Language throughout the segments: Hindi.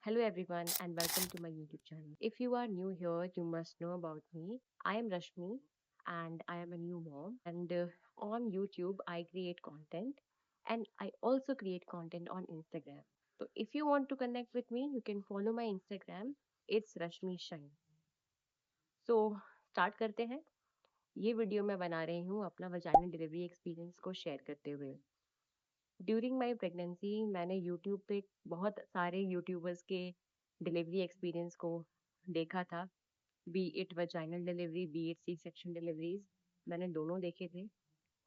Hello everyone and welcome to my YouTube channel. If you are new here, you must know about me. I am Rashmi and I am a new mom and on YouTube I create content and I also create content on Instagram. So if you want to connect with me, you can follow my Instagram. It's Rashmi Shine. So start करते हैं. ये वीडियो मैं बना रही हूँ अपना वजाइनल डिलीवरी एक्सपीरियंस को शेयर करते हुए. ड्यूरिंग माई प्रेगनेंसी मैंने यूट्यूब पे बहुत सारे यूट्यूबर्स के डिलीवरी एक्सपीरियंस को देखा था. Be it vaginal delivery be it C section deliveries मैंने दोनों देखे थे.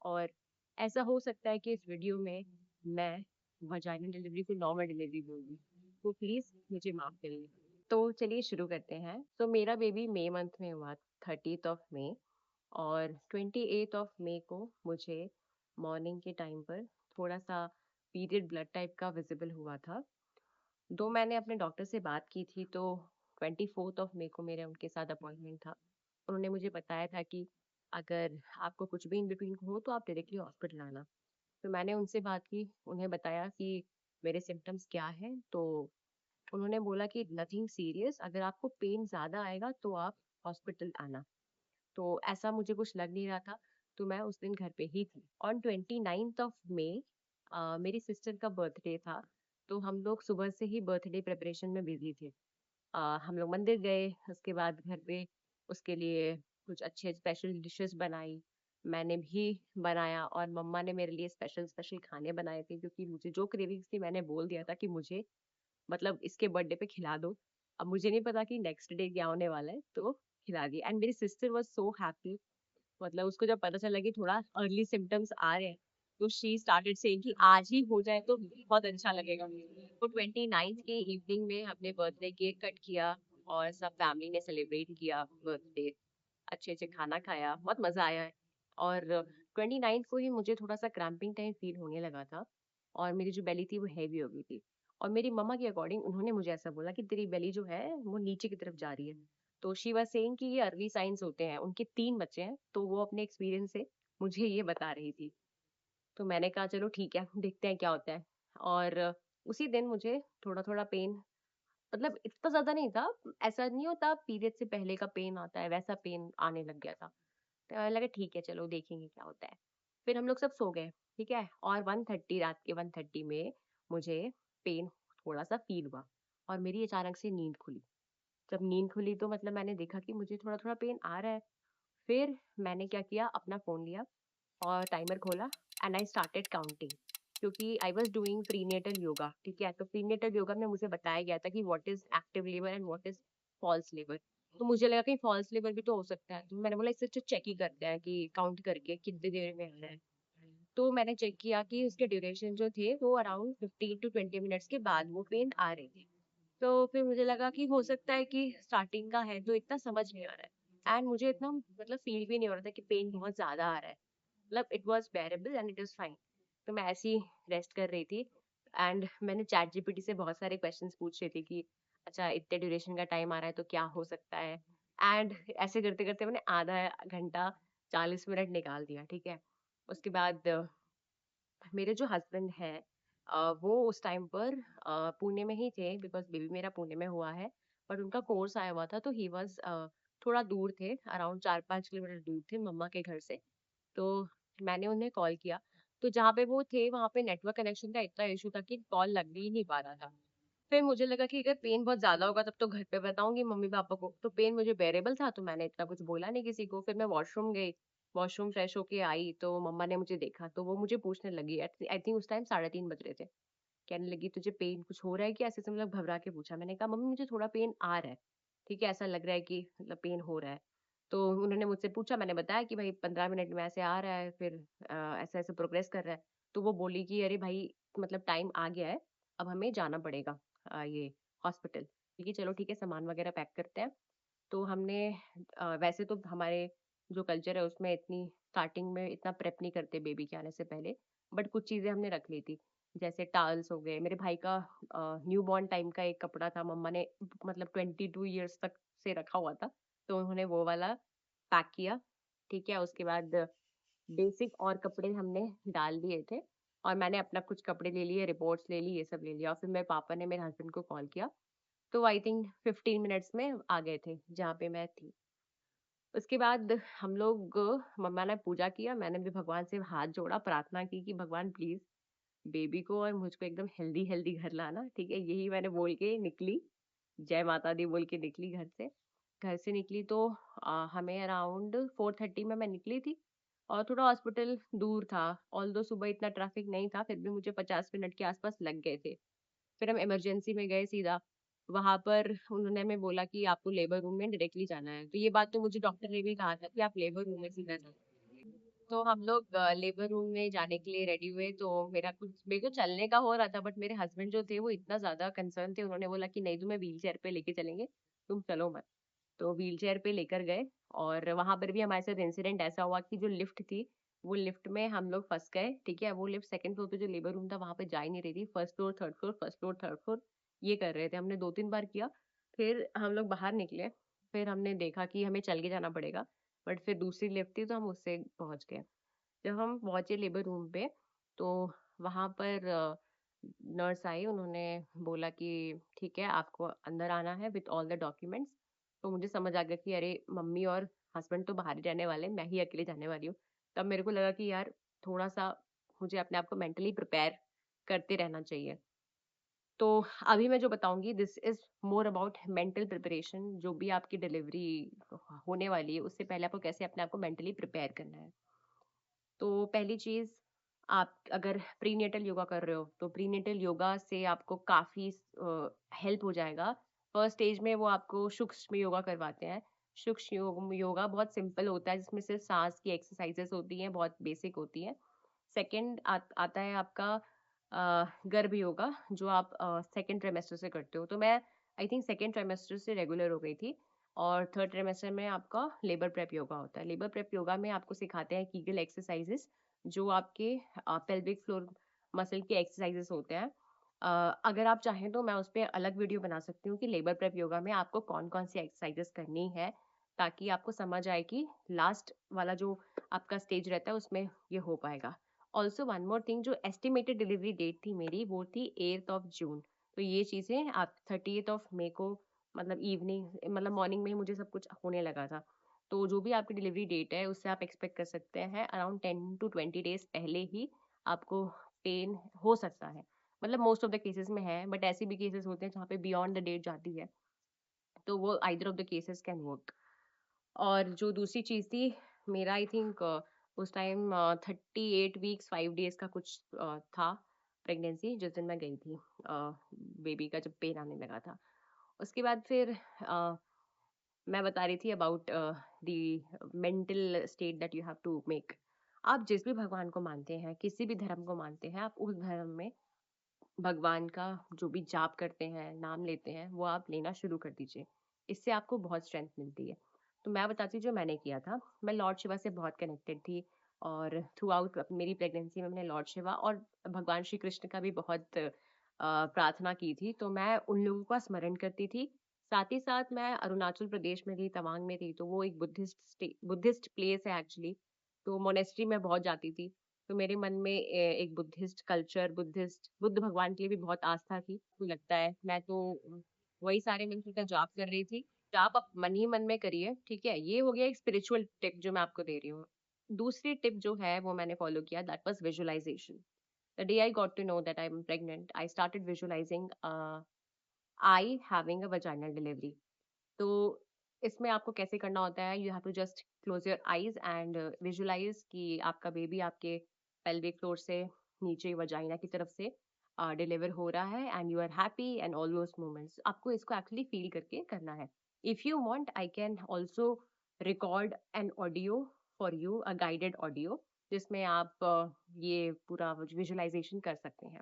और ऐसा हो सकता है कि इस वीडियो में मैं वजाइनल डिलीवरी को नॉर्मल डिलीवरी बोलूँ, तो प्लीज़ मुझे माफ़ करिए. तो चलिए शुरू करते हैं. तो मेरा बेबी मई मंथ में हुआ, 30 और 28 को मुझे मॉर्निंग के टाइम पर थोड़ा सा पीरियड ब्लड टाइप का विजिबल हुआ था. दो मैंने अपने डॉक्टर से बात की थी, तो 24 को मेरे उनके साथ अपॉइंटमेंट था. उन्होंने मुझे बताया था कि अगर आपको कुछ भी इन बिटवीन हो तो आप डायरेक्टली हॉस्पिटल आना. तो मैंने उनसे बात की, उन्हें बताया कि मेरे सिम्टम्स क्या हैं. तो उन्होंने बोला कि नथिंग सीरियस, अगर आपको पेन ज़्यादा आएगा तो आप हॉस्पिटल आना. तो ऐसा मुझे कुछ लग नहीं रहा था, तो मैं उस दिन घर पे ही थी. ऑन 29 मेरी सिस्टर का बर्थडे था, तो हम लोग सुबह से ही बर्थडे प्रिपरेशन में बिजी थे. हम लोग मंदिर गए, उसके बाद घर पे उसके लिए कुछ अच्छे स्पेशल डिशेस बनाई. मैंने भी बनाया और मम्मा ने मेरे लिए स्पेशल स्पेशल खाने बनाए थे, क्योंकि मुझे जो क्रेविंग्स थी मैंने बोल दिया था कि मुझे मतलब इसके बर्थडे पे खिला दो. अब मुझे नहीं पता कि नेक्स्ट डे क्या होने वाला है, तो खिला दिया. एंड मेरी सिस्टर वाज सो हैप्पी. मतलब उसको जब पता चला कि थोड़ा अर्ली सिम्टम्स आ रहे हैं, तो शी स्टार्टेड सेइंग कि आज ही हो जाए तो बहुत अच्छा लगेगा. तो 29 के इवनिंग में हमने बर्थडे केक कट किया और सब फैमिली ने सेलिब्रेट किया बर्थडे. अच्छे अच्छे खाना खाया, बहुत मजा आया है. और 29 को ही मुझे थोड़ा सा क्रैम्पिंग टाइप फील होने लगा था और मेरी जो बेली थी वो हैवी हो गई थी. और मेरी मम्मा के अकॉर्डिंग उन्होंने मुझे ऐसा बोला कि तेरी बेली जो है वो नीचे की तरफ जा रही है. तो शी वाज सेइंग कि ये अर्ली साइंस होते हैं. उनके 3 बच्चे हैं, तो वो अपने एक्सपीरियंस से मुझे ये बता रही थी. तो मैंने कहा चलो ठीक है, देखते हैं क्या होता है. और उसी दिन मुझे थोड़ा थोड़ा पेन, मतलब इतना ज्यादा नहीं था. ऐसा नहीं होता पीरियड से पहले का पेन आता है, वैसा पेन आने लग गया था. तो लगा ठीक है, चलो देखेंगे क्या होता है. फिर हम लोग सब सो गए. ठीक है. और 1:30, रात के 1:30 में मुझे पेन थोड़ा सा फील हुआ और मेरी अचानक से नींद खुली. जब नींद खुली तो मतलब मैंने देखा कि मुझे थोड़ा थोड़ा पेन आ रहा है. फिर मैंने क्या किया, अपना फोन लिया और टाइमर खोला एंड आई स्टार्टेड काउंटिंग. क्योंकि I was doing prenatal yoga. ठीक है. तो प्रीनेटल योगा में मुझे बताया गया था कि what is active labour and what is false labour. तो मुझे लगा कि फॉल्स लेबर भी तो हो सकता है, तो मैंने बोला इससे अच्छा चेक ही करते हैं कि काउंट करके कितनी देर में आ रहा है. तो मैंने चेक किया कि उसके ड्यूरेशन जो थे वो अराउंड 15 to 20 मिनट्स के बाद वो पेन आ रहे थे. तो फिर मुझे लगा कि हो सकता है कि स्टार्टिंग का है, तो इतना समझ नहीं आ रहा है एंड मुझे इतना मतलब फील भी नहीं हो रहा था कि पेन बहुत ज्यादा आ रहा है. मतलब it was बेरेबल and it was fine. तो मैं ऐसी रेस्ट कर रही थी एंड मैंने चैट जीपीटी से बहुत सारे क्वेश्चंस पूछ रही थी कि अच्छा इतने ड्यूरेशन का टाइम आ रहा है तो क्या हो सकता है. एंड ऐसे करते करते मैंने आधा घंटा 40 मिनट निकाल दिया. ठीक है. उसके बाद मेरे जो हस्बैंड है, वो उस टाइम पर पुणे में ही थे, बिकॉज बेबी मेरा पुणे में हुआ है. बट उनका कोर्स आया हुआ था, तो ही वाज थोड़ा दूर थे, अराउंड 4-5 किलोमीटर दूर थे मम्मा के घर से. तो मैंने उन्हें कॉल किया. तो जहाँ पे वो थे वहाँ पे नेटवर्क कनेक्शन का इतना इशू था कि कॉल लग ही नहीं पा रहा था. फिर मुझे लगा कि अगर पेन बहुत ज्यादा होगा तब तो घर पे बताऊंगी मम्मी पापा को. तो पेन मुझे बेरेबल था, तो मैंने इतना कुछ बोला नहीं किसी को. फिर मैं वॉशरूम गई, वॉशरूम फ्रेश होके आई तो मम्मा ने मुझे देखा, तो वो मुझे पूछने लगी. आई थिंक उस टाइम 3:30 बज रहे थे. कहने लगी तुझे पेन कुछ हो रहा है क्या, ऐसे से मतलब घबरा के पूछा. मैंने कहा मम्मी मुझे थोड़ा पेन आ रहा है. ठीक है, ऐसा लग रहा है कि मतलब पेन हो रहा है. तो उन्होंने मुझसे पूछा, मैंने बताया कि भाई 15 मिनट में ऐसे आ रहा है, फिर ऐसे ऐसे प्रोग्रेस कर रहा है. तो वो बोली कि अरे भाई मतलब टाइम आ गया है, अब हमें जाना पड़ेगा ये हॉस्पिटल. ठीक है, चलो ठीक है, सामान वगैरह पैक करते हैं. तो हमने वैसे तो हमारे जो कल्चर है उसमें इतनी स्टार्टिंग में इतना प्रेप नहीं करते बेबी के आने से पहले. बट कुछ चीजें हमने रख ली थी, जैसे टावल्स हो गए. मेरे भाई का न्यू बॉर्न टाइम का एक कपड़ा था, मम्मा ने मतलब 22 ईयर्स तक से रखा हुआ था, तो उन्होंने वो वाला पैक किया. ठीक है. उसके बाद बेसिक और कपड़े हमने डाल दिए थे और मैंने अपना कुछ कपड़े ले लिए, रिपोर्ट्स ले ली, ये सब ले लिया. और फिर मेरे पापा ने मेरे हस्बैंड को कॉल किया तो आई थिंक 15 मिनट्स में आ गए थे जहाँ पे मैं थी। उसके बाद हम लोग मम्मा ने पूजा किया, मैंने भी भगवान से हाथ जोड़ा, प्रार्थना की कि भगवान प्लीज़ बेबी को और मुझको एकदम हेल्दी हेल्दी घर लाना, ठीक है? यही मैंने बोल के निकली, जय माता दी बोल के निकली घर से। घर से निकली तो हमें अराउंड 4:30 में मैं निकली थी और थोड़ा हॉस्पिटल दूर था। ऑल्दो सुबह इतना ट्रैफिक नहीं था, फिर भी मुझे 50 मिनट के आसपास लग गए थे। फिर हम इमरजेंसी में गए सीधा। वहाँ पर उन्होंने हमें बोला कि आपको लेबर रूम में डायरेक्टली जाना है। तो ये बात तो मुझे डॉक्टर ने भी कहा था कि आप लेबर रूम में सीधा जाओ। तो हम लोग लेबर रूम में जाने के लिए रेडी हुए, तो मेरे को चलने का हो रहा था, बट मेरे हस्बैंड जो थे वो इतना ज्यादा कंसर्न थे, उन्होंने बोला कि नहीं तुम्हें व्हील चेयर पे लेके चलेंगे, तुम चलो मत। तो व्हील चेयर पे लेकर गए और वहां पर भी हमारे साथ इंसिडेंट ऐसा हुआ कि जो लिफ्ट थी वो लिफ्ट में हम लोग फंस गए, ठीक है? वो लिफ्ट सेकंड फ्लोर पे जो लेबर रूम था वहां पे जा ही नहीं रही थी, first floor third floor first floor third floor ये कर रहे थे। हमने 2-3 बार किया, फिर हम लोग बाहर निकले, फिर हमने देखा कि हमें चल के जाना पड़ेगा, बट फिर दूसरी लिफ्ट थी तो हम उससे पहुंच गए। जब हम पहुंचे लेबर रूम पे तो वहां पर नर्स आई, उन्होंने बोला कि ठीक है आपको अंदर आना है विथ ऑल द डॉक्यूमेंट्स। तो मुझे समझ आ गया कि अरे मम्मी और हस्बैंड तो बाहर ही रहने वाले हैं, मैं ही अकेले जाने वाली हूँ। तब मेरे को लगा कि यार थोड़ा सा मुझे अपने आप को मेंटली प्रिपेयर करते रहना चाहिए। तो अभी मैं जो बताऊंगी this is more about mental preparation. जो भी आपकी डिलीवरी होने वाली है उससे पहले आपको कैसे अपने आप को मेंटली प्रिपेयर करना है। तो पहली चीज़, आप अगर प्रीनेटल योगा कर रहे हो तो प्रीनेटल योगा से आपको काफ़ी हेल्प हो जाएगा। फर्स्ट स्टेज में वो आपको सूक्ष्म योगा करवाते हैं। सूक्ष्म योगा बहुत सिंपल होता है, जिसमें सिर्फ सांस की एक्सरसाइजेस होती हैं, बहुत बेसिक होती हैं। सेकंड आता है आपका गर्भ योगा, जो आप सेकंड ट्राइमेस्टर से करते हो। तो मैं आई थिंक सेकंड ट्राइमेस्टर से रेगुलर हो गई थी। और थर्ड ट्राइमेस्टर में आपका लेबर प्रेप योगा होता है। लेबर प्रेप योगा में आपको सिखाते हैं कीगल एक्सरसाइजेस, जो आपके पेल्विक फ्लोर मसल के एक्सरसाइजेस होते हैं। अगर आप चाहें तो मैं उस पर अलग वीडियो बना सकती हूँ कि लेबर प्रेप योगा में आपको कौन कौन सी एक्सरसाइजेस करनी है, ताकि आपको समझ आए कि लास्ट वाला जो आपका स्टेज रहता है उसमें ये हो पाएगा। ऑल्सो वन मोर थिंग, जो एस्टिमेटेड डिलीवरी डेट थी मेरी वो थी 8 जून। तो ये चीज़ें आप 30 मई को, मतलब इवनिंग, मतलब मॉर्निंग में ही मुझे सब कुछ होने लगा था। तो जो भी आपकी डिलीवरी डेट है उससे आप एक्सपेक्ट कर सकते हैं अराउंड 10 to 20 डेज पहले ही आपको पेन हो सकता है। मतलब मोस्ट ऑफ द केसेस में है, बट ऐसे भी केसेस होते हैं जहाँ पे बियॉन्ड द डेट जाती है। तो वो either of the cases can work. और जो दूसरी चीज़ थी, मेरा आई थिंक उस टाइम 38 वीक्स 5 डेज का कुछ था प्रेगनेंसी, जिस दिन मैं गई थी बेबी का जब पेन आने लगा था। उसके बाद फिर मैं बता रही थी about the mental state that you have to make. आप जिस भी भगवान को मानते हैं, किसी भी धर्म को मानते हैं, आप उस धर्म में भगवान का जो भी जाप करते हैं, नाम लेते हैं, वो आप लेना शुरू कर दीजिए। इससे आपको बहुत स्ट्रेंथ मिलती है। तो मैं बताती हूँ जो मैंने किया था। मैं लॉर्ड शिवा से बहुत कनेक्टेड थी और थ्रू आउट मेरी प्रेगनेंसी में मैंने लॉर्ड शिवा और भगवान श्री कृष्ण का भी बहुत प्रार्थना की थी। तो मैं उन लोगों का स्मरण करती थी। साथ ही साथ मैं अरुणाचल प्रदेश में थी, तवांग में थी, तो वो एक बुद्धिस्ट प्लेस है एक्चुअली। तो मोनेस्ट्री में बहुत जाती थी। तो मेरे मन में एक बुद्धिस्ट कल्चर, बुद्ध भगवान के लिए भी बहुत आस्था थी, मुझे लगता है। मैं तो वही सारे मंत्र का जाप कर रही थी। जाप आप मन ही मन में करिए, ठीक है? ये हो गया एक स्पिरिचुअल टिप जो मैं आपको दे रही हूँ। दूसरी टिप जो है वो मैंने फॉलो किया, that was visualisation. The day I got to know that I am pregnant, I started visualising I having a vaginal delivery. तो इसमें आपको कैसे करना होता है, you have to just close your eyes and visualise कि आपका बेबी आपके पेल्विक फ्लोर से नीचे वजाइना की तरफ से डिलीवर हो रहा है and you are happy and all those moments आपको इसको एक्चुअली फील करके करना है। If you want I can also record an audio for you, a guided audio, जिसमें आप ये पूरा विजुअलाइजेशन कर सकते हैं।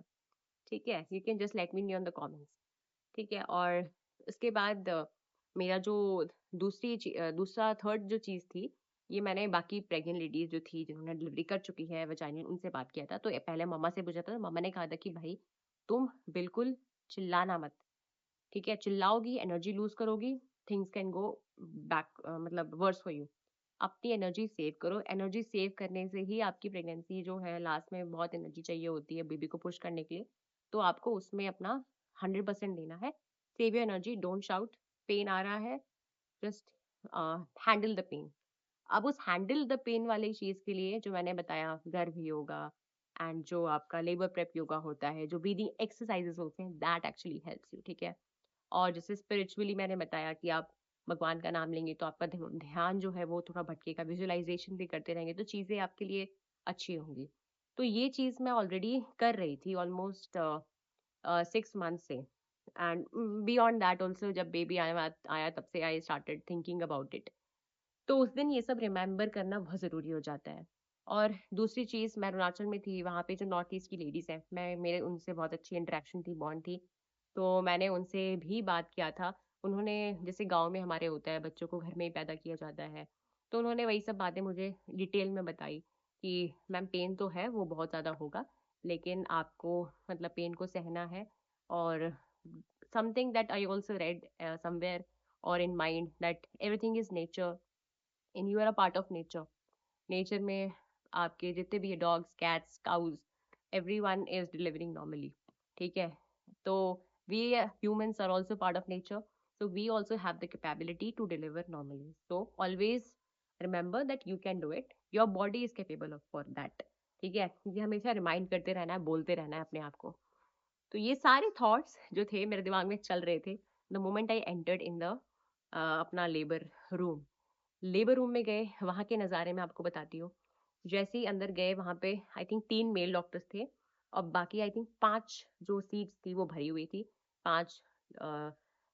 ठीक है, you can just let me no in the comments. ठीक है, और उसके बाद मेरा जो दूसरा थर्ड जो चीज़ थी, ये मैंने बाकी प्रेग्नेंट लेडीज जो थी जिन्होंने डिलीवरी कर चुकी है वजाइनल, उनसे बात किया था। तो पहले मम्मा से पूछा था, तो मम्मा ने कहा था कि भाई तुम बिल्कुल चिल्लाना मत, ठीक है? चिल्लाओगी एनर्जी लूज करोगी, थिंग्स कैन गो बैक, मतलब वर्स फॉर यू। अपनी एनर्जी सेव करो। एनर्जी सेव करने से ही आपकी प्रेगनेंसी जो है, लास्ट में बहुत एनर्जी चाहिए होती है बेबी को पुश करने के लिए, तो आपको उसमें अपना 100% देना है। Save your energy, don't shout. Pain आ रहा है, जस्ट हैंडल द पेन। अब उस हैंडल द पेन वाली चीज के लिए जो मैंने बताया, गर्भ योगा एंड जो आपका लेबर प्रेप योगा होता है, जो ब्रीदिंग एक्सरसाइजेस होते हैं, दैट एक्चुअली हेल्प्स यू, ठीक है। और जैसे स्पिरिचुअली मैंने बताया कि आप भगवान का नाम लेंगे तो आपका ध्यान जो है वो थोड़ा भटकेगा, विजुअलाइजेशन भी करते रहेंगे तो चीजें आपके लिए अच्छी होंगी। तो ये चीज मैं ऑलरेडी कर रही थी ऑलमोस्ट 6 मंथ से। एंड बियॉन्ड दैट ऑल्सो, जब बेबी आया आया तब से I started thinking about it. तो उस दिन ये सब रिमेम्बर करना बहुत ज़रूरी हो जाता है। और दूसरी चीज़, मैं अरुणाचल में थी, वहाँ पे जो नॉर्थ ईस्ट की लेडीज़ हैं, मैं मेरे उनसे बहुत अच्छी इंटरेक्शन थी, बॉन्ड थी। तो मैंने उनसे भी बात किया था। उन्होंने, जैसे गाँव में हमारे होता है, बच्चों को घर में ही पैदा किया जाता है, तो उन्होंने वही सब बातें मुझे डिटेल में बताई कि मैम पेन तो है, वो बहुत ज़्यादा होगा, लेकिन आपको मतलब पेन को सहना है। और something that I also read somewhere और in mind, that everything is nature and you are a part of nature. Nature में आपके जितने भी dogs, cats, cows, everyone is delivering normally, ठीक है। तो we humans are also part of nature, so we also have the capability to deliver normally, so always remember that you can do it, your body is capable of for that, ठीक है। ये हमेशा रिमाइंड करते रहना है, बोलते रहना है अपने आप को। तो ये सारे थॉट्स जो थे मेरे दिमाग में चल रहे थे the moment I entered in the अपना लेबर रूम में गए। वहाँ के नज़ारे मैं आपको बताती हूँ। जैसे ही अंदर गए, वहाँ पे आई थिंक 3 मेल डॉक्टर्स थे और बाकी आई थिंक 5 जो सीट्स थी वो भरी हुई थी। 5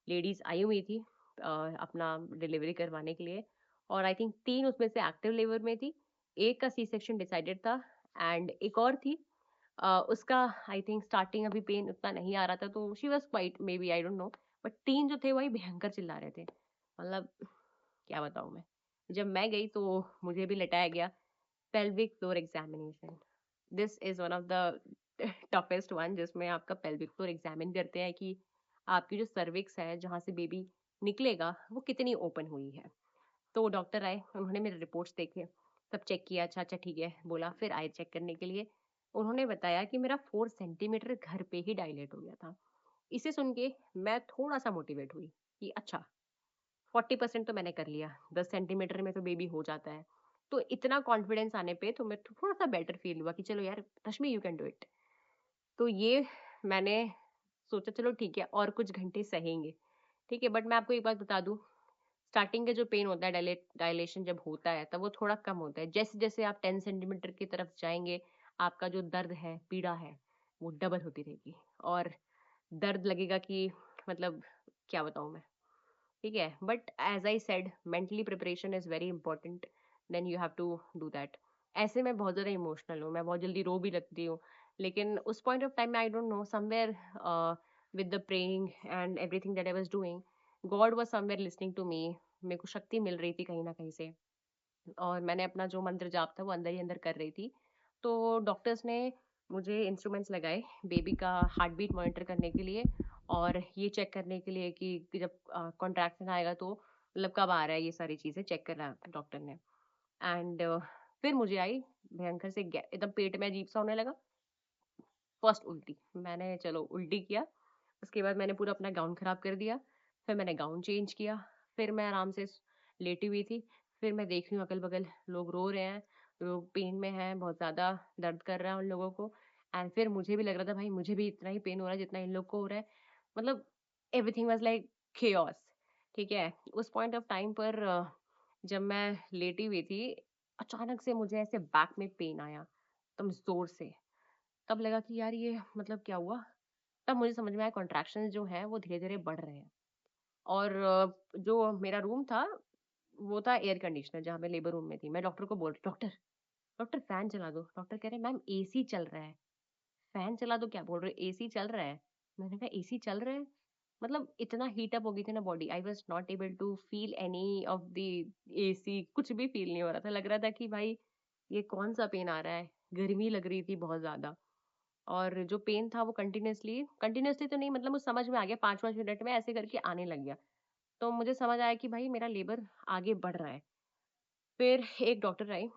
लेडीज़ आई हुई थी अपना डिलीवरी करवाने के लिए, और आई थिंक 3 उसमें से एक्टिव लेबर में थी। एक का सी सेक्शन डिसाइडेड था एंड एक और थी, उसका आई थिंक स्टार्टिंग अभी पेन उतना नहीं आ रहा था, तो she was quite, maybe I don't know, but 3 जो थे वही भयंकर चिल्ला रहे थे। मतलब क्या बताऊँ मैं। जब मैं गई तो मुझे भी लटाया गया। Pelvic floor examination, this is one of the toughest one, जिसमें आपका पेल्विक फ्लोर एग्जामिन करते हैं कि आपकी जो सर्विक्स है, जहाँ से बेबी निकलेगा, वो कितनी ओपन हुई है। तो डॉक्टर आए, उन्होंने मेरे रिपोर्ट्स देखे, सब चेक किया, अच्छा अच्छा ठीक है बोला, फिर आए चेक करने के लिए। उन्होंने बताया कि मेरा 4 सेंटीमीटर घर पे ही डायलेट हो गया था। इसे सुन के मैं थोड़ा सा मोटिवेट हुई कि अच्छा 40% तो मैंने कर लिया, 10 सेंटीमीटर में तो बेबी हो जाता है। तो इतना कॉन्फिडेंस आने पे तो मैं थोड़ा सा बेटर फील हुआ कि चलो यार रश्मि, यू कैन डू इट। तो ये मैंने सोचा चलो ठीक है, और कुछ घंटे सहेंगे, ठीक है। बट मैं आपको एक बात बता दूं, स्टार्टिंग का जो पेन होता है, डायलेशन जब होता है तब वो थोड़ा कम होता है। जैसे जैसे आप 10 सेंटीमीटर की तरफ जाएंगे, आपका जो दर्द है, पीड़ा है, वो डबल होती रहेगी। और दर्द लगेगा कि मतलब क्या बताऊं मैं, ठीक है। But as I said, mentally preparation is very important, then you have to do that. ऐसे मैं बहुत ज़्यादा इमोशनल हूँ, मैं बहुत जल्दी रो भी लगती हूँ, लेकिन उस पॉइंट ऑफ टाइम में I don't know, somewhere with the praying and everything that I was doing, God was somewhere listening to me. मेरे को शक्ति मिल रही थी कहीं ना कहीं से, और मैंने अपना जो मंत्र जाप था वो अंदर ही अंदर कर रही थी। तो डॉक्टर्स ने मुझे इंस्ट्रूमेंट्स लगाए बेबी का हार्ट बीट मॉनिटर करने के लिए, और ये चेक करने के लिए कि जब कॉन्ट्रैक्शन आएगा तो मतलब कब आ रहा है, ये सारी चीज़ें चेक कर रहा डॉक्टर ने। एंड फिर मुझे आई भयंकर से एकदम पेट में अजीब सा होने लगा। फर्स्ट उल्टी, मैंने चलो उल्टी किया, उसके बाद मैंने पूरा अपना गाउन खराब कर दिया, फिर मैंने गाउन चेंज किया, फिर मैं आराम से लेटी हुई थी। फिर मैं देख रही हूँ अगल बगल लोग रो रहे हैं, लोग पेन में हैं, बहुत ज़्यादा दर्द कर रहा है उन लोगों को। एंड फिर मुझे भी लग रहा था भाई मुझे भी इतना ही पेन हो रहा है जितना इन लोग को हो रहा है। मतलब एवरीथिंग वाज लाइक chaos, ठीक है। उस पॉइंट ऑफ टाइम पर जब मैं लेटी हुई थी, अचानक से मुझे ऐसे बैक में पेन आया एकदम जोर से। तब लगा कि यार ये मतलब क्या हुआ। तब मुझे समझ में आया कॉन्ट्रैक्शंस जो हैं वो धीरे-धीरे बढ़ रहे हैं। और जो मेरा रूम था, वो था एयर कंडीशनर, जहाँ मैं लेबर रूम में थी। मैं डॉक्टर को बोल रही, "डॉक्टर, डॉक्टर फैन चला दो।" डॉक्टर कह रहे हैं, "मैम एसी चल रहा है।" "फैन चला दो क्या बोल रहे हो? एसी चल रहा है।" मैंने कहा, "एसी चल रहा है?" मतलब इतना हीट अप हो गई थी ना body, I was not able to feel any of the AC, कुछ भी फील नहीं हो रहा था। लग रहा था कि भाई ये कौन-सा पेन आ रहा है? गर्मी लग रही थी बहुत ज़्यादा। और जो पेन था वो कंटीन्यूअसली कंटीन्यूअसली तो नहीं, मतलब मुझे समझ में आ गया 5-5 मिनट में ऐसे करके आने लग गया। तो मुझे समझ आया कि भाई मेरा लेबर आगे बढ़ रहा है। फिर एक डॉक्टर आई,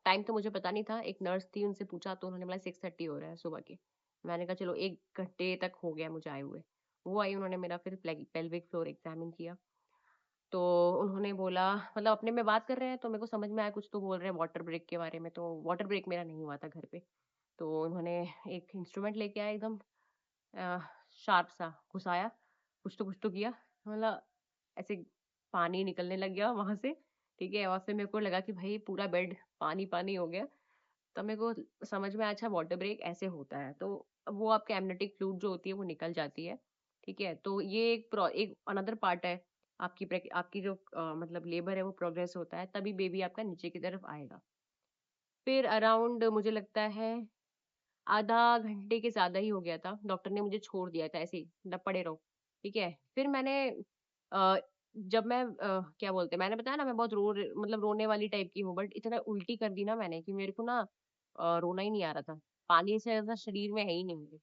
टाइम तो मुझे पता नहीं था, एक नर्स थी, उनसे पूछा तो उन्होंने बोला 6:30 हो रहा है सुबह के। मैंने कहा चलो 1 घंटे तक हो गया मुझे आए हुए। वो आई, उन्होंने मेरा फिर पेल्विक फ्लोर एग्जामिन किया। तो उन्होंने बोला, मतलब अपने में बात कर रहे हैं तो मेरे को समझ में आया, कुछ तो बोल रहे हैं वाटर ब्रेक के बारे में, तो वाटर ब्रेक मेरा नहीं हुआ था घर पे। तो उन्होंने एक इंस्ट्रूमेंट लेके आया एकदम अ, शार्प सा, घुसाया, कुछ तो किया, मतलब ऐसे पानी निकलने लग गया वहां से, ठीक है। और फिर मेरे को लगा कि भाई पूरा बेड पानी पानी हो गया। तब मेरे को समझ में आया, अच्छा वाटर ब्रेक ऐसे होता है। तो अब वो आपके एमनेटिक फ्लूइड जो होती है वो निकल जाती है, ठीक है। तो ये एक अनदर पार्ट है, आपकी जो मतलब लेबर है वो प्रोग्रेस होता है, तभी बेबी आपका नीचे की तरफ आएगा। फिर अराउंड मुझे लगता है आधा घंटे के ज़्यादा ही हो गया था, डॉक्टर ने मुझे छोड़ दिया था ऐसे ही, मतलब पड़े रहो, ठीक है। फिर मैंने अ, जब मैं क्या बोलते हैं, मैंने बताया ना मैं बहुत मतलब रोने वाली टाइप की हूँ, बट इतना उल्टी कर दी ना मैंने कि मेरे को ना रोना ही नहीं आ रहा था। पानी से ज़्यादा शरीर में है ही नहीं मेरे,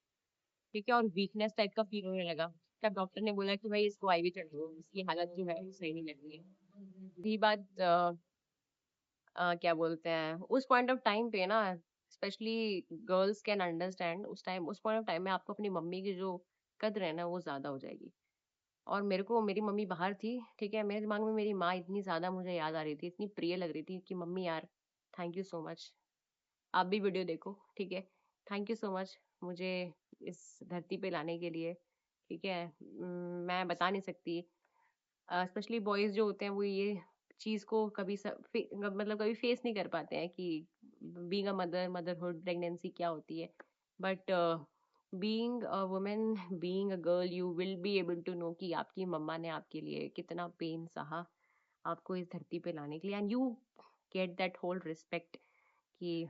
ठीक है, और वीकनेस टाइप का फील होने लगा। तब डॉक्टर ने बोला कि भाई इसको आईवी चढ़ दो, इसकी हालत जो है सही नहीं लग रही है। रही बात क्या बोलते हैं, उस पॉइंट ऑफ टाइम पे ना, स्पेशली गर्ल्स कैन अंडरस्टैंड, उस पॉइंट ऑफ टाइम में आपको अपनी मम्मी की जो कद्र है ना वो ज्यादा हो जाएगी। और मेरे को मेरी मम्मी बाहर थी, ठीक है, मेरे दिमाग में मेरी माँ इतनी ज्यादा मुझे याद आ रही थी, इतनी प्रिय लग रही थी कि मम्मी यार, थैंक यू सो मच, आप भी वीडियो देखो, ठीक है। थैंक यू सो मच मुझे इस धरती पे लाने के लिए, ठीक है। मैं बता नहीं सकती, स्पेशली बॉयज जो होते हैं वो ये चीज को मतलब कभी फेस नहीं कर पाते हैं कि बीइंग अ मदरहुड, प्रेगनेंसी क्या होती है। But being a women, being a girl, you will be able to know कि आपकी मम्मा ने आपके लिए कितना पेन सहा आपको इस धरती पे लाने के लिए, and you get that whole respect कि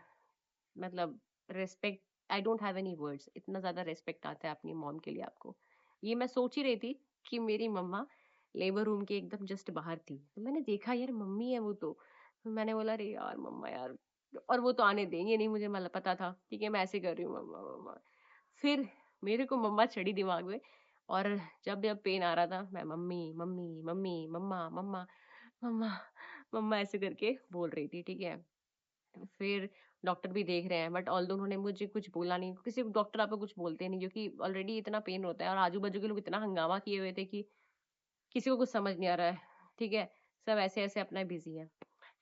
मतलब respect, I don't have any words, इतना ज्यादा रिस्पेक्ट आता है अपनी मॉम के लिए आपको। ये मैं सोच ही रही थी कि मेरी मम्मा लेबर रूम के एकदम जस्ट बाहर थी, तो मैंने देखा यार मम्मी है वो तो मैंने बोला अरे यार मम्मा यार, और वो तो आने देंगे नहीं मुझे, मतलब पता था, ठीक है, मैं ऐसे कर रही हूँ मम्मा मम्मा। फिर मेरे को मम्मा चढ़ी दिमाग में, और जब जब पेन आ रहा था मैं मम्मी मम्मी मम्मी मम्मा मम्मा मम्मा मम्मा ऐसे करके बोल रही थी, ठीक है। फिर डॉक्टर भी देख रहे हैं, बट ऑल्दो उन्होंने मुझे कुछ बोला नहीं, किसी डॉक्टर आपको कुछ बोलते नहीं, क्योंकि ऑलरेडी इतना पेन होता है और आजू बाजू के लोग इतना हंगामा किए हुए थे कि किसी को कुछ समझ नहीं आ रहा है, ठीक है। सब ऐसे ऐसे अपना बिजी है।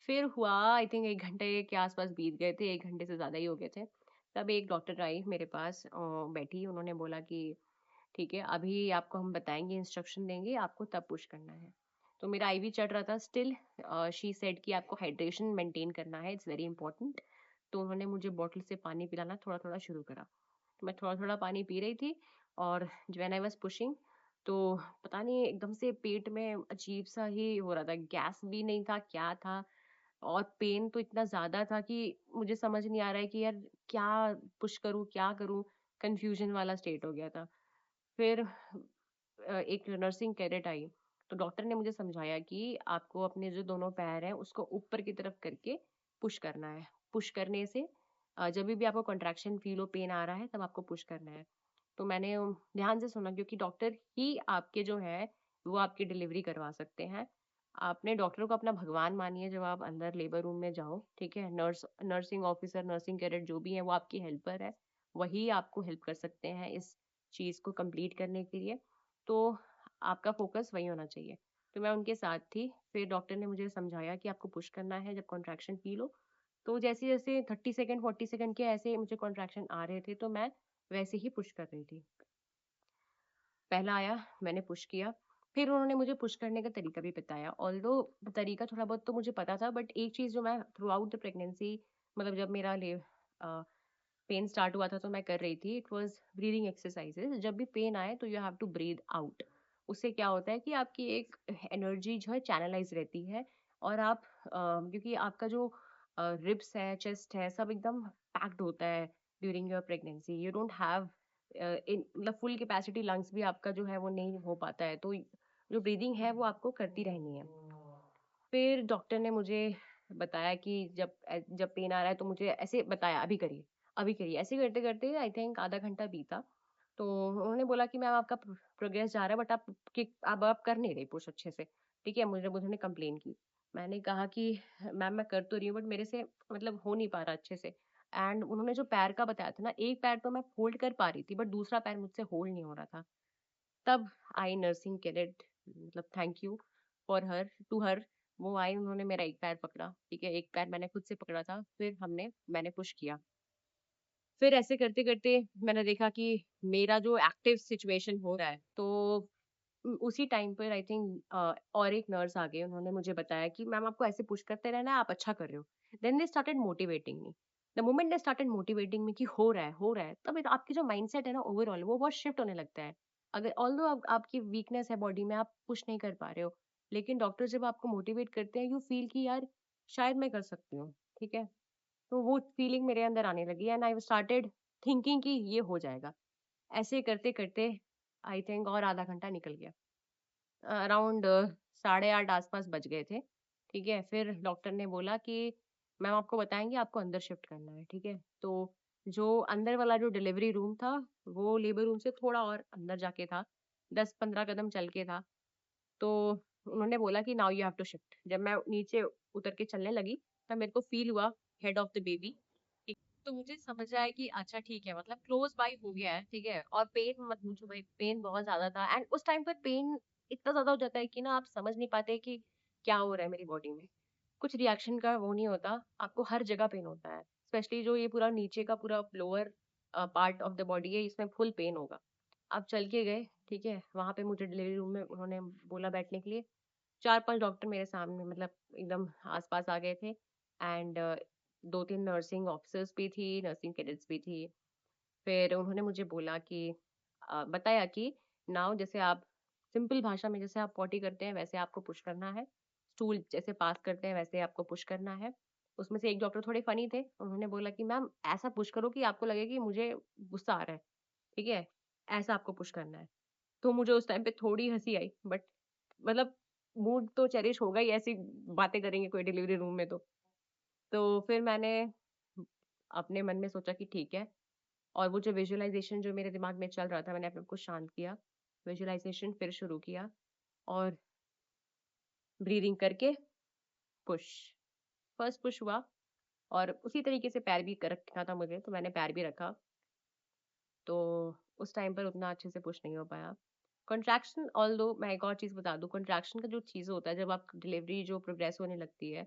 फिर हुआ, आई थिंक 1 घंटे के आसपास बीत गए थे, 1 घंटे से ज्यादा ही हो गए थे। तब एक डॉक्टर आई मेरे पास, बैठी, उन्होंने बोला कि ठीक है, अभी आपको हम बताएंगे, इंस्ट्रक्शन देंगे, आपको तब पुश करना है। तो मेरा आईवी चढ़ रहा था स्टिल। शी सेड कि आपको हाइड्रेशन मेंटेन करना है, इट्स वेरी इंपॉर्टेंट। तो उन्होंने मुझे बॉटल से पानी पिलाना थोड़ा थोड़ा शुरू करा। तो मैं थोड़ा थोड़ा पानी पी रही थी, और व्हेन आई वाज पुशिंग, तो पता नहीं एकदम से पेट में अजीब सा ही हो रहा था, गैस भी नहीं था, क्या था। और पेन तो इतना ज्यादा था कि मुझे समझ नहीं आ रहा है कि यार क्या पुश करूं क्या करूं, कंफ्यूजन वाला स्टेट हो गया था। फिर एक नर्सिंग कैडेट आई, तो डॉक्टर ने मुझे समझाया कि आपको अपने जो दोनों पैर हैं उसको ऊपर की तरफ करके पुश करना है। पुश करने से जब भी आपको कंट्रैक्शन फील हो, पेन आ रहा है, तब आपको पुश करना है। तो मैंने ध्यान से सुना, क्योंकि डॉक्टर ही आपके जो है वो आपकी डिलीवरी करवा सकते हैं। आपने डॉक्टर को अपना भगवान मानिए, जब आप अंदर लेबर रूम में जाओ, ठीक है। नर्सिंग ऑफिसर, नर्सिंग कैडेट जो भी है वो आपकी हेल्पर है, वही आपको हेल्प कर सकते हैं इस चीज को कंप्लीट करने के लिए। तो आपका फोकस वही होना चाहिए। तो मैं उनके साथ थी। फिर डॉक्टर ने मुझे समझाया कि आपको पुश करना है जब कॉन्ट्रैक्शन फील हो। तो जैसे जैसे 30 सेकंड 40 सेकंड के ऐसे मुझे कॉन्ट्रैक्शन आ रहे थे, तो मैं वैसे ही पुश कर रही थी। पहला आया, मैंने पुश किया। फिर उन्होंने मुझे पुश करने का तरीका भी बताया, ऑल्दो तरीका थोड़ा बहुत तो मुझे पता था, बट एक चीज जो मैं थ्रू आउट द प्रेगनेंसी, मतलब जब मेरा पेन स्टार्ट हुआ था तो मैं कर रही थी, इट वाज ब्रीदिंग एक्सरसाइजेस। जब भी पेन आए तो you have to breathe out. उससे क्या होता है कि आपकी एक एनर्जी जो है चैनलाइज रहती है, और आप क्योंकि आपका जो रिब्स है, चेस्ट है, सब एकदम पैक्ड होता है during your pregnancy, you don't have in मतलब फुल कैपेसिटी, लंग्स भी आपका जो है वो नहीं हो पाता है, तो जो ब्रीदिंग है वो आपको करती रहनी है। फिर डॉक्टर ने मुझे बताया कि जब पेन आ रहा है तो मुझे ऐसे बताया, अभी करिए, ऐसे करते करते आई थिंक आधा घंटा बीता। तो उन्होंने बोला कि मैम आपका प्रोग्रेस जा रहा है, बट अब आप कर नहीं रहे पुश अच्छे से, ठीक है। मुझे उन्होंने कंप्लेन की। मैंने कहा कि मैम मैं कर तो रही हूँ, बट मेरे से मतलब हो नहीं पा रहा अच्छे से। एंड उन्होंने जो पैर का बताया था ना, एक पैर तो मैं होल्ड कर पा रही थी, बट दूसरा पैर मुझसे होल्ड नहीं हो रहा था। तब आई नर्सिंग कैडेट, मतलब thank you for her to her. वो आई, उन्होंने मेरा एक पैर पकड़ा, ठीक है, एक पैर मैंने खुद से पकड़ा था, फिर मैंने पुश किया। फिर ऐसे करते करते मैंने देखा कि मेरा जो एक्टिव सिचुएशन हो रहा है, तो उसी टाइम पर आई थिंक और एक नर्स आ गई, उन्होंने मुझे बताया कि मैम आपको ऐसे पुश करते रहना है, आप अच्छा कर रहे हो। Then they started motivating me. The moment they started motivating me कि हो रहा है, तब आपकी जो माइंडसेट है ना ओवरऑल वो बहुत शिफ्ट होने लगता है। अगर ऑल्दो आपकी वीकनेस है बॉडी में, आप पुश नहीं कर पा रहे हो, लेकिन डॉक्टर जब आपको मोटिवेट करते हैं, यू फील कि यार शायद मैं कर सकती हूँ, ठीक है। तो वो फीलिंग मेरे अंदर आने लगी एंड आई स्टार्टेड थिंकिंग कि ये हो जाएगा। ऐसे करते करते आई थिंक और आधा घंटा निकल गया। अराउंड 8:30 आसपास बज गए थे, ठीक है। फिर डॉक्टर ने बोला कि मैम आपको बताएंगे, आपको अंदर शिफ्ट करना है, ठीक है। तो जो अंदर वाला जो डिलीवरी रूम था, वो लेबर रूम से थोड़ा और अंदर जाके था, 10-15 कदम चल के था। तो उन्होंने बोला कि now you have to shift. जब मैं नीचे उतर के चलने लगी, तब मेरे को फील हुआ हेड ऑफ द बेबी। तो मुझे समझ आया कि अच्छा ठीक है, मतलब क्लोज बाय हो गया है, ठीक है। और पेन मत पूछो भाई, पेन बहुत ज्यादा था एंड उस टाइम पर पेन इतना ज्यादा हो जाता है कि ना आप समझ नहीं पाते कि क्या हो रहा है मेरी बॉडी में। कुछ रिएक्शन का वो नहीं होता, आपको हर जगह पेन होता है, स्पेशली जो ये पूरा नीचे का पूरा lower part of the body है, इसमें फुल पेन होगा। आप चल के गए, ठीक है, वहां पे मुझे डिलीवरी रूम में उन्होंने बोला बैठने के लिए। 4-5 डॉक्टर मेरे सामने, मतलब एकदम आस-पास आ गए थे एंड 2-3 नर्सिंग ऑफिसर्स भी थी, नर्सिंग कैडेट्स भी थी। फिर उन्होंने मुझे बोला कि बताया कि नाउ जैसे आप सिंपल भाषा में जैसे आप पॉटी करते हैं वैसे आपको पुश करना है। स्टूल जैसे पास करते हैं वैसे आपको पुश करना है। उसमें से एक डॉक्टर थोड़े फनी थे। उन्होंने बोला कि मैम ऐसा पुश करो कि आपको लगे कि मुझे गुस्सा आ रहा है, ठीक है? ऐसा आपको पुश करना है। तो मुझे उस टाइम पे थोड़ी हँसी आई, बट मतलब मूड तो चेरिश होगा ही, ऐसी बातें करेंगे कोई डिलीवरी रूम में तो। तो फिर मैंने अपने मन में सोचा कि ठीक है, और वो जो विजुअलाइज़ेशन जो मेरे दिमाग में चल रहा था, मैंने अपने आप को शांत किया, विजुअलाइज़ेशन फिर शुरू किया और ब्रीदिंग करके पुश। फर्स्ट पुश हुआ और उसी तरीके से पैर भी कर रखना था मुझे, तो मैंने पैर भी रखा। तो उस टाइम पर उतना अच्छे से पुश नहीं हो पाया। कंट्रैक्शन, ऑल्दो मैं एक और चीज़ बता दूँ, कंट्रैक्शन का जो चीज़ होता है, जब आप डिलीवरी जो प्रोग्रेस होने लगती है,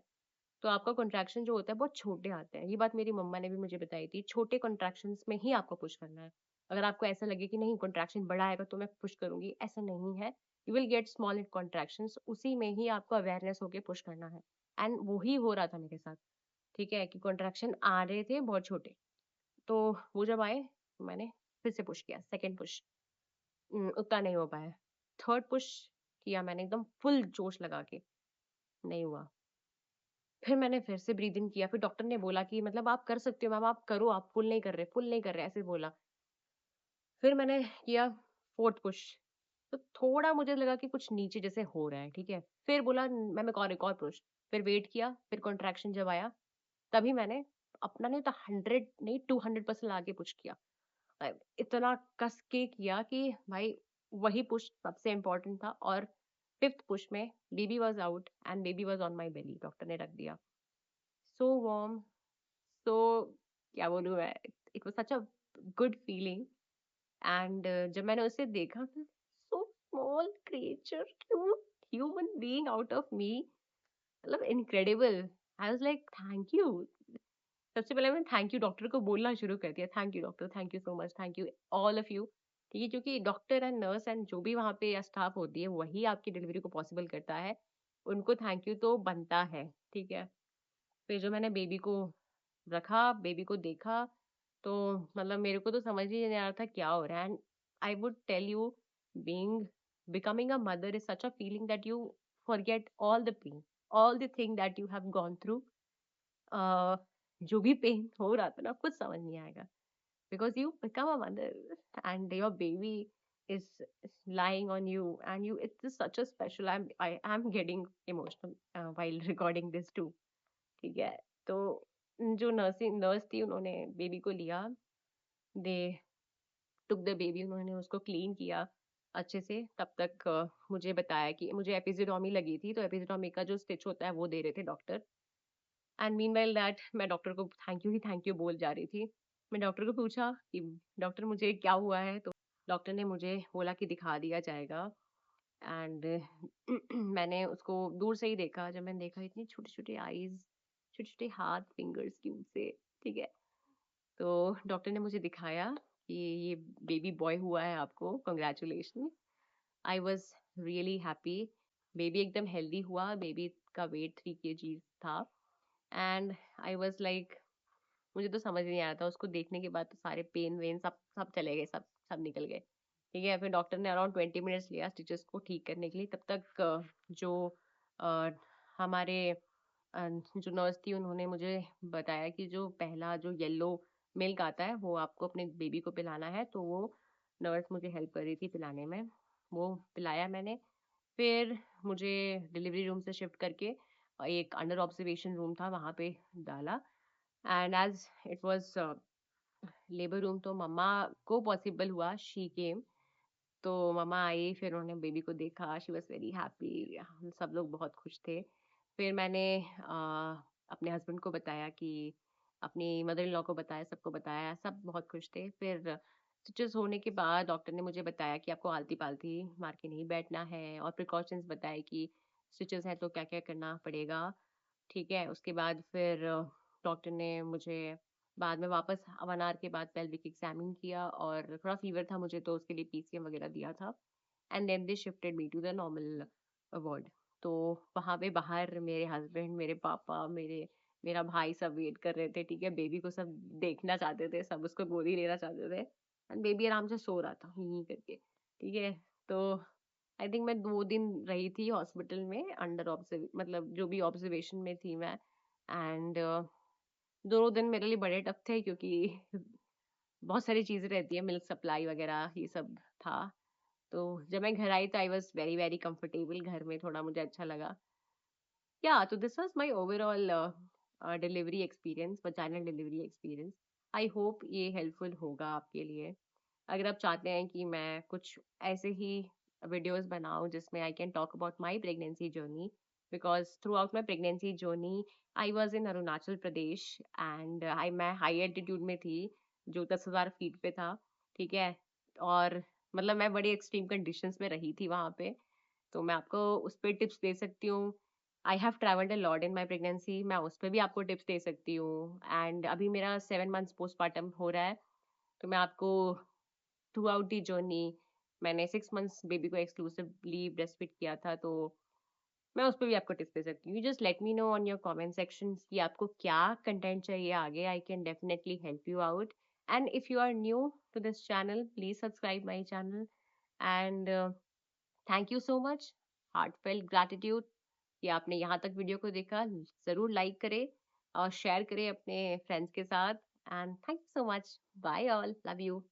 तो आपका कंट्रैक्शन जो होता है बहुत छोटे आते हैं। ये बात मेरी मम्मा ने भी मुझे बताई थी, छोटे कंट्रैक्शंस में ही आपको पुश करना है। अगर आपको ऐसा लगे कि नहीं कंट्रैक्शन बड़ा आएगा तो मैं पुश करूँगी, ऐसा नहीं है। You will get small contractions, उसी में ही आपको अवेयरनेस होके पुश करना है। एंड वही हो रहा था मेरे साथ, ठीक है, कि कंट्रैक्शन आ रहे थे बहुत छोटे। तो वो जब आए, तो मैंने फिर से पुश किया, सेकंड पुश। उतना नहीं हो पाया। थर्ड पुश किया मैंने एकदम फुल जोश लगा के, नहीं हुआ। फिर मैंने फिर से ब्रीथ इन किया, फिर डॉक्टर ने बोला कि मतलब आप कर सकते हो मैम, आप करो, आप फुल नहीं कर रहे, ऐसे बोला। फिर मैंने किया फोर्थ पुश, तो थोड़ा मुझे लगा कि कुछ नीचे जैसे हो रहा है, ठीक है। फिर बोला मैम एक और पुश, फिर वेट किया, फिर कॉन्ट्रैक्शन जब आया, तभी मैंने अपना नहीं तो 100 नहीं 200% आगे पुश किया। इतना कस के किया कि भाई वही पुश सबसे इम्पोर्टेंट था। और फिफ्थ पुश में baby was out and baby was on my belly, doctor ने रख दिया। सो वार्म, सो क्या बोलूँ मैं, it was such a good feeling. And जब मैंने उसे देखा तो so small creature, cute human being out of me, मतलब incredible. I was like thank you. सबसे पहले मैंने थैंक यू डॉक्टर को बोलना शुरू कर दिया, thank you doctor, thank you so much, thank you all of you. ठीक है, क्योंकि डॉक्टर एंड नर्स एंड जो भी वहाँ पे स्टाफ होती है वही आपकी डिलीवरी को पॉसिबल करता है। उनको थैंक यू तो बनता है, ठीक है। फिर जो मैंने बेबी को रखा, बेबी को देखा, तो मतलब मेरे को तो समझ ही नहीं आ रहा था क्या हो रहा है। And I would tell you, being becoming a mother is such a feeling that you forget all the pain, all the thing that you have gone through. जो भी पेन हो रहा था ना, कुछ समझ नहीं आएगा, because you become a mother and your baby is lying on you and you, it's just such a special, I'm getting emotional while recording this too, ठीक है। तो जो नर्सिंग नर्स थी उन्होंने बेबी को लिया, दे टुक द बेबी, उन्होंने उसको क्लीन किया अच्छे से। तब तक मुझे बताया कि मुझे एपिजिडोमी लगी थी, तो एपिजिडोमी का जो स्टिच होता है वो दे रहे थे डॉक्टर। एंड मीनवाइल दैट मैं डॉक्टर को thank you he thank you बोल जा रही थी। मैं डॉक्टर को पूछा कि डॉक्टर मुझे क्या हुआ है? तो डॉक्टर ने मुझे बोला कि दिखा दिया जाएगा। एंड मैंने उसको दूर से ही देखा। जब मैंने देखा, इतनी छोटी-छोटी आईज़, छोटे-छोटे हाथ, फिंगर्स क्यूट से, ठीक है? तो डॉक्टर ने मुझे दिखाया कि ये बेबी बॉय हुआ है आपको, congratulation. I was really happy. Baby एकदम हेल्दी हुआ, बेबी का वेट 3 केजीज़ था। एंड आई वाज़ लाइक, मुझे तो समझ नहीं आया था, उसको देखने के बाद तो सारे पेन-वेन सब सब चले गए, सब सब निकल गए। ठीक है? फिर डॉक्टर ने अराउंड 20 मिनट्स लिया स्टिचेज़ को ठीक करने के लिए। तब तक जो अ, हमारे जो नर्स थी, उन्होंने मुझे बताया कि जो पहला जो येलो मिल्क आता है, वो आपको अपने बेबी को पिलाना है। तो वो नर्स मुझे हेल्प कर रही थी पिलाने में। वो पिलाया मैंने। फिर मुझे डिलीवरी रूम से शिफ्ट करके एक अंडर ऑब्जर्वेशन रूम था, वहाँ पे डाला। And as it was labour room, तो मम्मा को पॉसिबल हुआ, शी केम। तो मम्मा आई, फिर उन्होंने बेबी को देखा, शी वाज़ वेरी हैप्पी, हम सब लोग बहुत खुश थे। फिर मैंने अपने हस्बैंड को बताया कि अपनी मदर इन लॉ को बताया, सबको बताया, सब बहुत खुश थे। फिर स्टिचेज़ होने के बाद डॉक्टर ने मुझे बताया कि आपको आलती-पालती मार के नहीं बैठना है, और प्रिकॉशंस बताए कि स्टिचेज़ हैं तो क्या-क्या करना पड़ेगा। ठीक है? उसके बाद फिर डॉक्टर ने मुझे बाद में वापस 1 आवर के बाद पेल्विक एग्ज़ामिन किया, और थोड़ा फ़ीवर था मुझे, तो उसके लिए पीसीएम वग़ैरह दिया था। And then they shifted me to the normal ward. तो वहाँ पे बाहर मेरे हस्बैंड, मेरे पापा, मेरा भाई सब वेट कर रहे थे, ठीक है? बेबी को सब देखना चाहते थे, सब उसको गोदी लेना चाहते थे। एंड बेबी आराम से सो रहा था, ही करके, ठीक है? तो आई थिंक मैं 2 दिन रही थी हॉस्पिटल में, अंडर मतलब जो भी ऑब्जर्वेशन में थी मैं। एंड 2 दिन मेरे लिए बड़े टफ थे, क्योंकि बहुत सारी चीज़ें रहती हैं, मिल्क सप्लाई वगैरह ये सब था। तो जब मैं घर आई तो I was very, very comfortable, घर में थोड़ा मुझे अच्छा लगा। Yeah, so this was my overall delivery experience, vaginal delivery experience. I hope ये हेल्पफुल होगा आपके लिए। अगर आप चाहते हैं कि मैं कुछ ऐसे ही वीडियोस बनाऊं जिसमें I can talk about my pregnancy journey, because through out my pregnancy journey I was in Arunachal Pradesh, and मैं हाई एल्टीट्यूड में थी, जो 10,000 फीट पे था। ठीक है? और मतलब मैं बड़ी एक्सट्रीम कंडीशंस में रही थी वहां पे। तो मैं आपको उस पे टिप्स दे सकती हूँ। I have travelled a lot in my pregnancy, मैं उस पे भी आपको टिप्स दे सकती हूँ। एंड अभी मेरा 7 मंथ्स पोस्टपार्टम हो रहा है, तो मैं आपको थ्रू आउट दी जर्नी, मैंने 6 मंथ्स बेबी को एक्सक्लूसिवली ब्रेस्ट फीड किया था, तो मैं उस पे भी आपको टिप्स दे सकती हूँ। You just let me know on your comment section कि आपको क्या कंटेंट चाहिए आगे। I can definitely help you out. And if you are new to this channel, please subscribe my channel. And thank you so much, heartfelt gratitude कि आपने यहाँ तक वीडियो को देखा। ज़रूर लाइक करें और शेयर करें अपने फ्रेंड्स के साथ। And thank you so much. Bye all, love you.